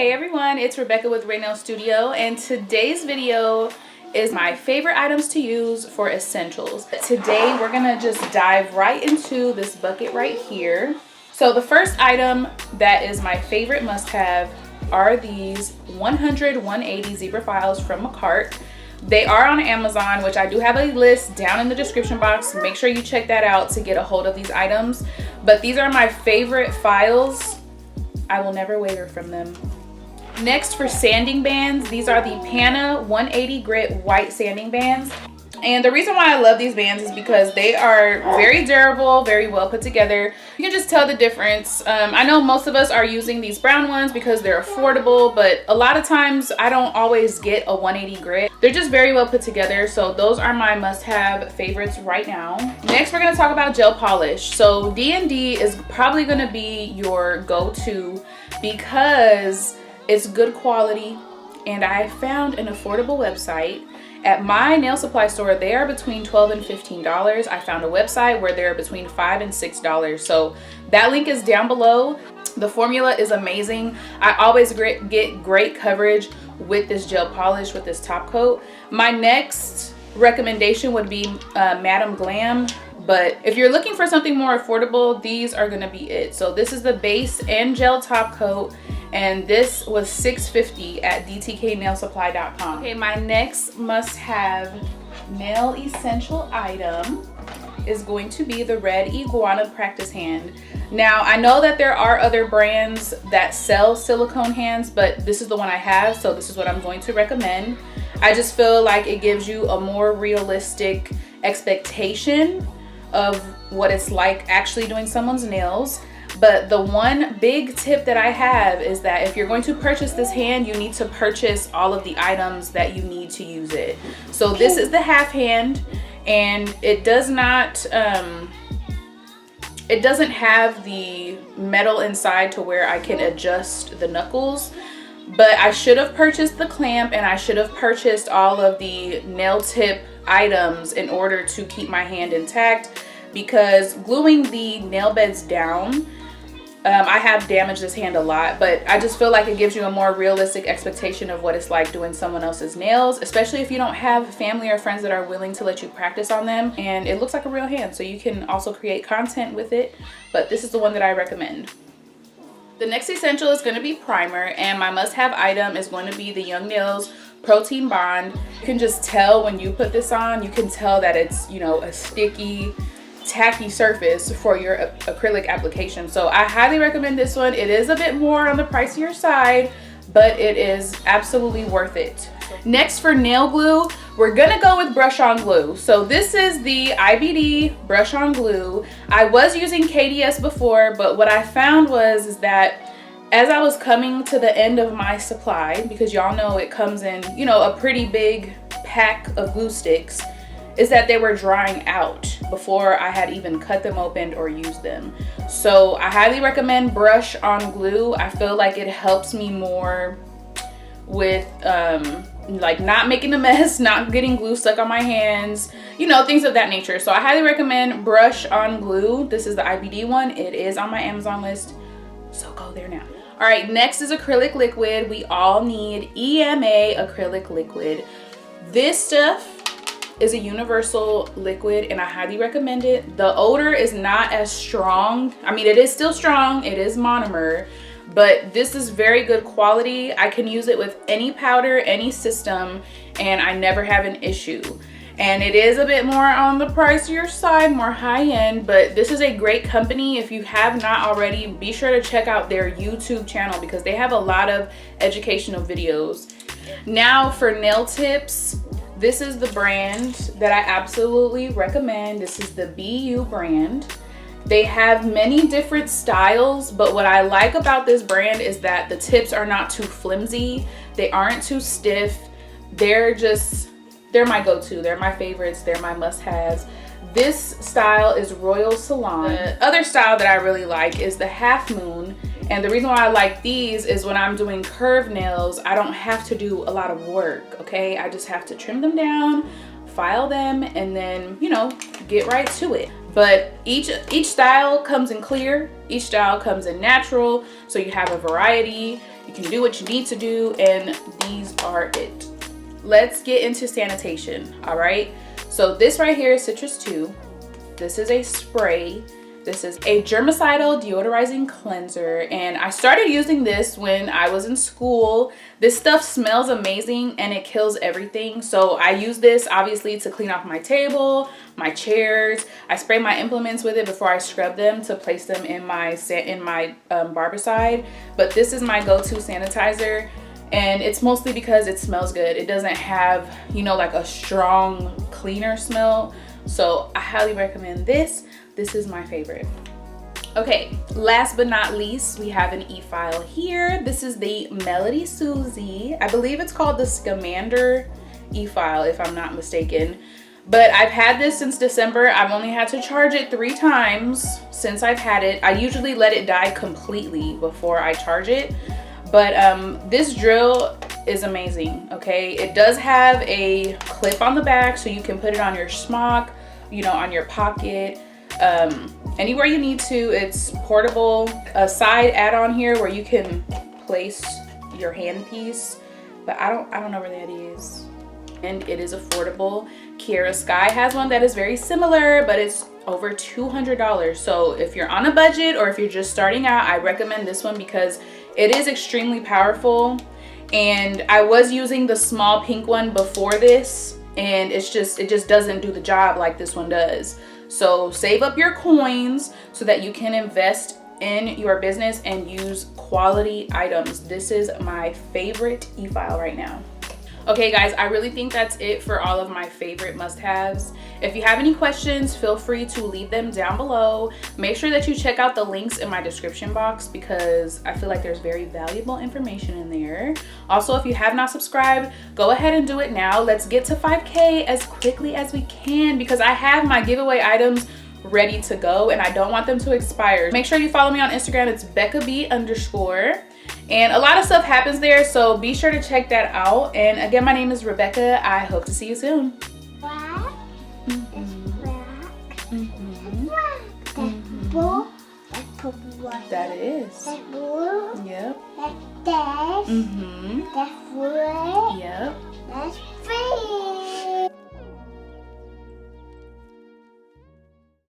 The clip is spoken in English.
Hey everyone, it's Rebecca with Raynell Studio, and today's video is my favorite items to use for essentials. Today we're gonna just dive right into this bucket right here. So the first item that is my favorite must-have are these 100/180 zebra files from Makartt. They are on Amazon, which I do have a list down in the description box. Make sure you check that out to get a hold of these items. But these are my favorite files. I will never waver from them. Next, for sanding bands, these are the Pana 180 grit white sanding bands. And the reason why I love these bands is because they are very durable, very well put together. You can just tell the difference. I know most of us are using these brown ones because they're affordable, but a lot of times I don't always get a 180 grit. They're just very well put together, so those are my must-have favorites right now. Next, we're gonna talk about gel polish. So D&D is probably gonna be your go-to because it's good quality, and I found an affordable website. At my nail supply store, they are between $12 and $15. I found a website where they're between $5 and $6. So that link is down below. The formula is amazing. I always get great coverage with this gel polish, with this top coat. My next recommendation would be Madam Glam. But if you're looking for something more affordable, these are gonna be it. So this is the base and gel top coat, and this was $6.50 at dtknailsupply.com. Okay, my next must-have nail essential item is going to be the red iguana practice hand. Now, I know that there are other brands that sell silicone hands, but this is the one I have, so this is what I'm going to recommend. I just feel like it gives you a more realistic expectation of what it's like actually doing someone's nails. But the one big tip that I have is that if you're going to purchase this hand, you need to purchase all of the items that you need to use it. So this is the half hand, and it does not, it doesn't have the metal inside to where I can adjust the knuckles. But I should have purchased the clamp, and I should have purchased all of the nail tip items in order to keep my hand intact, because gluing the nail beds down, I have damaged this hand a lot, but I just feel like it gives you a more realistic expectation of what it's like doing someone else's nails, especially if you don't have family or friends that are willing to let you practice on them. And it looks like a real hand, so you can also create content with it. But this is the one that I recommend. The next essential is going to be primer, and my must-have item is going to be the Young Nails Protein Bond. You can just tell when you put this on, you can tell that it's, you know, a sticky, tacky surface for your acrylic application. So I highly recommend this one. It is a bit more on the pricier side, but it is absolutely worth it. Next, for nail glue, we're gonna go with brush on glue. So this is the IBD brush on glue. I was using KDS before, but what I found is that as I was coming to the end of my supply, because y'all know it comes in, you know, a pretty big pack of glue sticks, is that they were drying out before I had even cut them open or used them. So I highly recommend brush on glue. I feel like it helps me more with like not making a mess, not getting glue stuck on my hands, you know, things of that nature. So I highly recommend brush on glue. This is the IBD one. It is on my Amazon list, so go there now. All right, next is acrylic liquid. We all need EMA acrylic liquid. This stuff is a universal liquid, and I highly recommend it. The odor is not as strong. I mean, it is still strong, it is monomer, but this is very good quality. I can use it with any powder, any system, and I never have an issue. And it is a bit more on the pricier side, more high-end, but this is a great company. If you have not already, be sure to check out their YouTube channel because they have a lot of educational videos. Now for nail tips, this is the brand that I absolutely recommend. This is the BU brand. They have many different styles, but what I like about this brand is that the tips are not too flimsy. They aren't too stiff. They're my go-to. They're my favorites. They're my must-haves. This style is Royal Salon. The other style that I really like is the Half Moon. And the reason why I like these is when I'm doing curved nails, I don't have to do a lot of work, okay? I just have to trim them down, file them, and then, you know, get right to it. But each style comes in clear, each style comes in natural, so you have a variety. You can do what you need to do, and these are it. Let's get into sanitation, all right? So this right here is Citrus 2. This is a spray. This is a germicidal deodorizing cleanser, and I started using this when I was in school. This stuff smells amazing and it kills everything. So I use this obviously to clean off my table, my chairs. I spray my implements with it before I scrub them to place them in my barbicide. But this is my go-to sanitizer, and it's mostly because it smells good. It doesn't have, you know, like a strong cleaner smell. So I highly recommend this. This is my favorite. Okay, last but not least, we have an Efile here. This is the Melody Susie. I believe it's called the Scamander Efile, if I'm not mistaken. But I've had this since December. I've only had to charge it 3 times since I've had it. I usually let it die completely before I charge it. But this drill is amazing, okay? It does have a clip on the back so you can put it on your smock, you know, on your pocket, anywhere you need to. It's portable. A side add-on here where you can place your handpiece, but I don't know where that is. And it is affordable. Kiara Sky has one that is very similar, but it's over $200. So if you're on a budget or if you're just starting out, I recommend this one because it is extremely powerful. And I was using the small pink one before this, and it just doesn't do the job like this one does. So save up your coins so that you can invest in your business and use quality items. This is my favorite Efile right now. Okay guys, I really think that's it for all of my favorite must-haves. If you have any questions, feel free to leave them down below. Make sure that you check out the links in my description box because I feel like there's very valuable information in there. Also, if you have not subscribed, go ahead and do it now. Let's get to 5K as quickly as we can because I have my giveaway items ready to go and I don't want them to expire. Make sure you follow me on Instagram. It's BeccaB_. And a lot of stuff happens there, so be sure to check that out. And again, my name is Rebecca. I hope to see you soon. That is. Yep. Yep.